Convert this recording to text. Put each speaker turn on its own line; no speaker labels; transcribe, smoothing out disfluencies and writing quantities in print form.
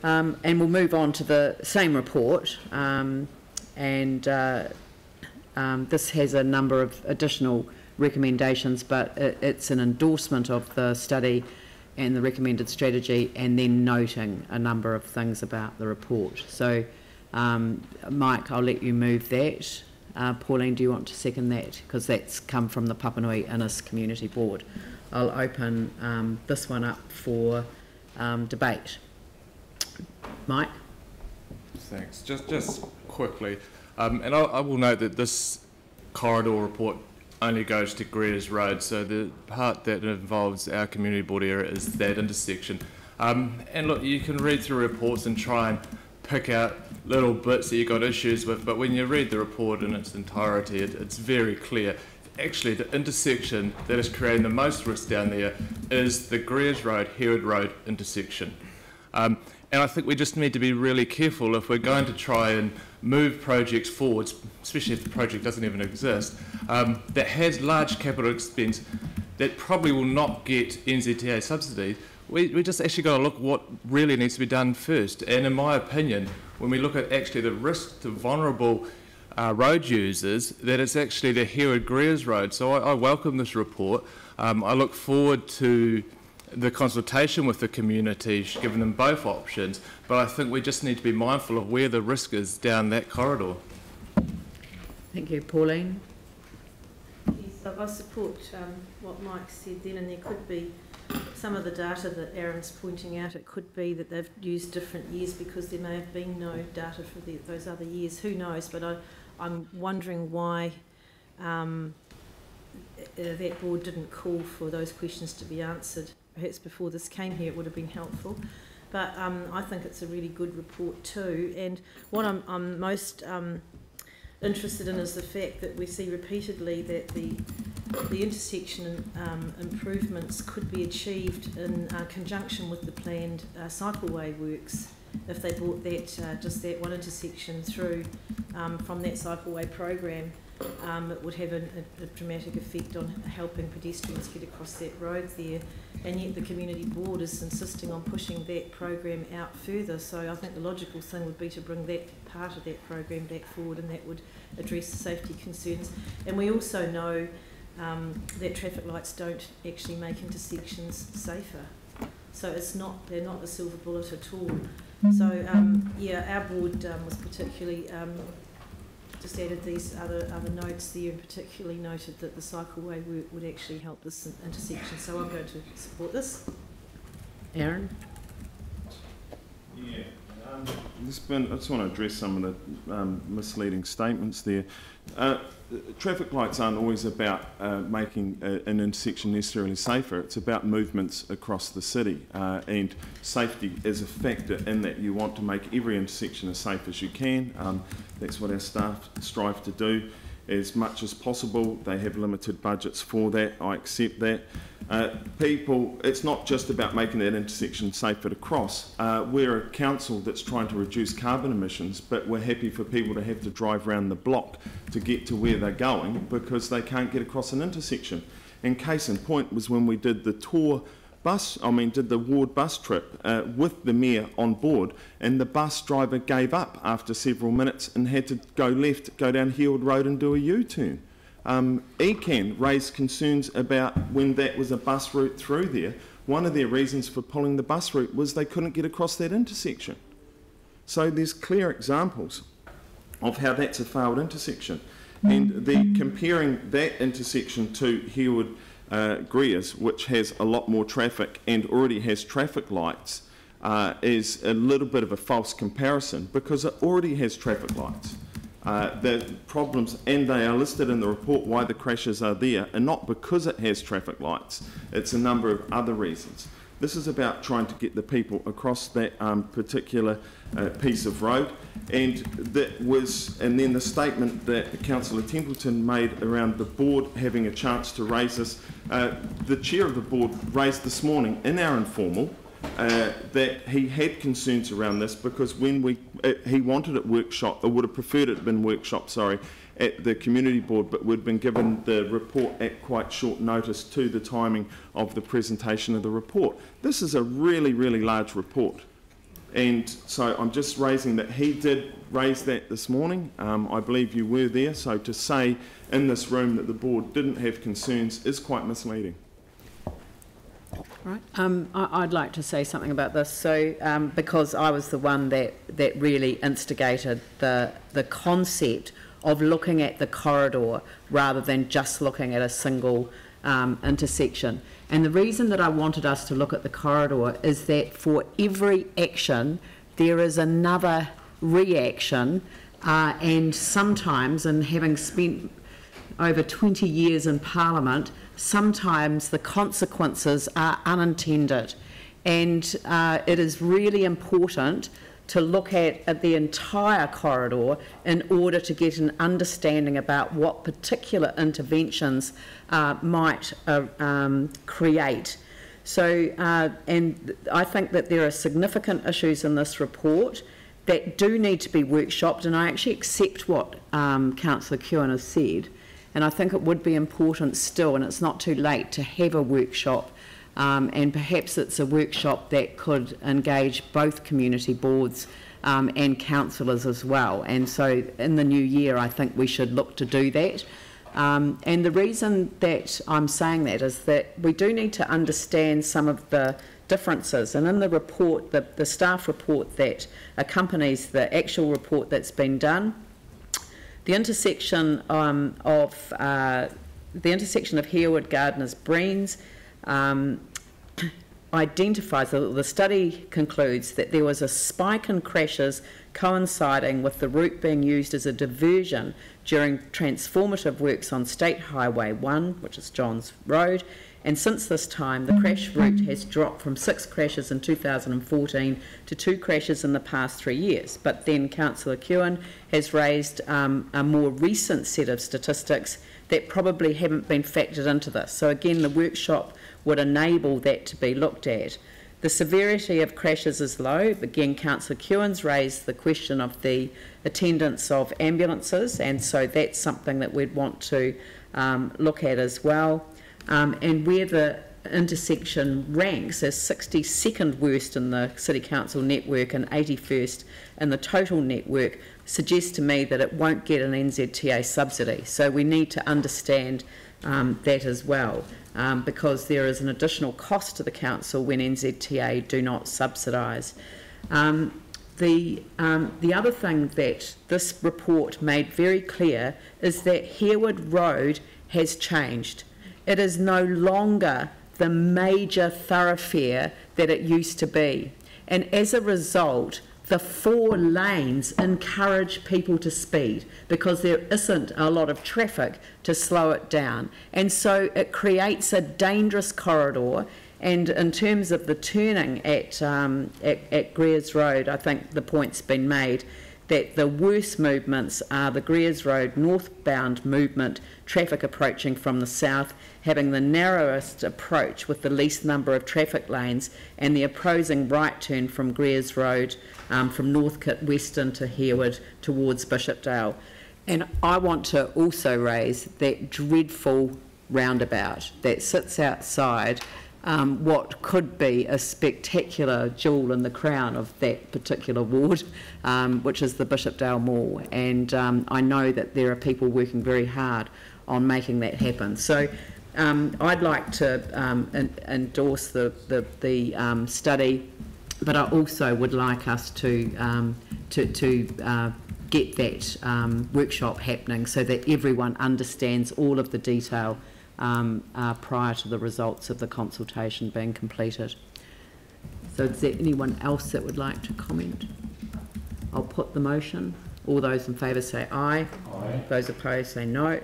And we'll move on to the same report, this has a number of additional recommendations, but it's an endorsement of the study and the recommended strategy, and then noting a number of things about the report. So, Mike, I'll let you move that. Pauline, do you want to second that? Because that's come from the Papanui Innis Community Board. I'll open this one up for debate. Mike?
Thanks. Just quickly, and I will note that this corridor report only goes to Greers Road, so the part that involves our community board area is that intersection. And look, you can read through reports and try and pick out little bits that you've got issues with, but when you read the report in its entirety, it's very clear. Actually, the intersection that is creating the most risk down there is the Greers Road, Harewood Road intersection. And I think we just need to be really careful if we're going to try and move projects forwards, especially if the project doesn't even exist, that has large capital expense that probably will not get NZTA subsidies. We just actually got to look what really needs to be done first. And in my opinion, when we look at actually the risk to vulnerable road users, that it's actually the Harewood Greers Road. So I welcome this report. I look forward to the consultation with the community, giving them both options, but I think we just need to be mindful of where the risk is down that corridor.
Thank you. Pauline?
Yes, I support what Mike said then, and there could be some of the data that Aaron's pointing out. It could be that they've used different years because there may have been no data for those other years. Who knows? But I'm wondering why that board didn't call for those questions to be answered. Perhaps before this came here it would have been helpful. But I think it's a really good report too. And what I'm most interested in is the fact that we see repeatedly that the intersection improvements could be achieved in conjunction with the planned cycleway works. If they brought that just that one intersection through from that cycleway program, it would have a dramatic effect on helping pedestrians get across that road there. And yet the community board is insisting on pushing that program out further. So I think the logical thing would be to bring that part of that program back forward, and that would address the safety concerns. And we also know that traffic lights don't actually make intersections safer. So they're not a silver bullet at all. So yeah, our board was particularly just added these other notes there, and particularly noted that the cycleway work would actually help this intersection. So I'm going to support this.
Aaron?
Yeah. I just want to address some of the misleading statements there. Traffic lights aren't always about making an intersection necessarily safer. It's about movements across the city, and safety is a factor in that. You want to make every intersection as safe as you can. That's what our staff strive to do as much as possible. They have limited budgets for that. I accept that. It's not just about making that intersection safer to cross. We're a council that's trying to reduce carbon emissions, but we're happy for people to have to drive around the block to get to where they're going because they can't get across an intersection. And case in point was when we did the ward bus trip with the mayor on board, and the bus driver gave up after several minutes and had to go left, go down Harewood Road and do a U-turn. ECAN raised concerns about when that was a bus route through there. One of their reasons for pulling the bus route was they couldn't get across that intersection. So there's clear examples of how that's a failed intersection. And comparing that intersection to Harewood Greers, which has a lot more traffic and already has traffic lights, is a little bit of a false comparison because it already has traffic lights. The problems, and they are listed in the report why the crashes are there, and not because it has traffic lights. It's a number of other reasons. This is about trying to get the people across that particular piece of road, and then the statement that Councillor Templeton made around the board having a chance to raise this. The chair of the board raised this morning in our informal that he had concerns around this because when he wanted it workshop, or would have preferred it been workshop, sorry, at the community board, but we'd been given the report at quite short notice to the timing of the presentation of the report. This is a really, really large report. And so I'm just raising that he did raise that this morning. I believe you were there. So to say in this room that the board didn't have concerns is quite misleading.
Right. I'd like to say something about this. So, because I was the one that really instigated the concept of looking at the corridor rather than just looking at a single intersection. And the reason that I wanted us to look at the corridor is that for every action, there is another reaction, and sometimes, and having spent over 20 years in Parliament, sometimes the consequences are unintended, and it is really important to look at the entire corridor in order to get an understanding about what particular interventions might create. So, and I think that there are significant issues in this report that do need to be workshopped, and I actually accept what Councillor Kewen has said. And I think it would be important still, and it's not too late, to have a workshop, and perhaps it's a workshop that could engage both community boards and councillors as well. And so in the new year, I think we should look to do that. And the reason that I'm saying that is that we do need to understand some of the differences. And in the report, the staff report that accompanies the actual report that's been done, the intersection of Harewood, Gardeners, Breens identifies, the study concludes that there was a spike in crashes coinciding with the route being used as a diversion during transformative works on State Highway 1, which is Johns Road, and since this time the crash route has dropped from 6 crashes in 2014 to 2 crashes in the past 3 years. But then Councillor Kewen has raised a more recent set of statistics that probably haven't been factored into this. So again, the workshop would enable that to be looked at. The severity of crashes is low. Again, Councillor Kewen's raised the question of the attendance of ambulances, and so that's something that we'd want to look at as well. And where the intersection ranks as 62nd worst in the City Council network and 81st in the total network suggests to me that it won't get an NZTA subsidy. So we need to understand that as well, because there is an additional cost to the council when NZTA do not subsidise. The other thing that this report made very clear is that Harewood Road has changed. It is no longer the major thoroughfare that it used to be. And as a result, the 4 lanes encourage people to speed because there isn't a lot of traffic to slow it down. And so it creates a dangerous corridor. And in terms of the turning at Greers Road, I think the point's been made that the worst movements are the Greers Road northbound movement, traffic approaching from the south, having the narrowest approach with the least number of traffic lanes, and the opposing right turn from Greers Road from Northcote Western to Harewood towards Bishopdale. And I want to also raise that dreadful roundabout that sits outside what could be a spectacular jewel in the crown of that particular ward, which is the Bishopdale Mall. And I know that there are people working very hard on making that happen. So I'd like to endorse the study, but I also would like us to get that workshop happening so that everyone understands all of the detail prior to the results of the consultation being completed. So is there anyone else that would like to comment? I'll put the motion. All those in favour say aye. Aye. Those opposed say no.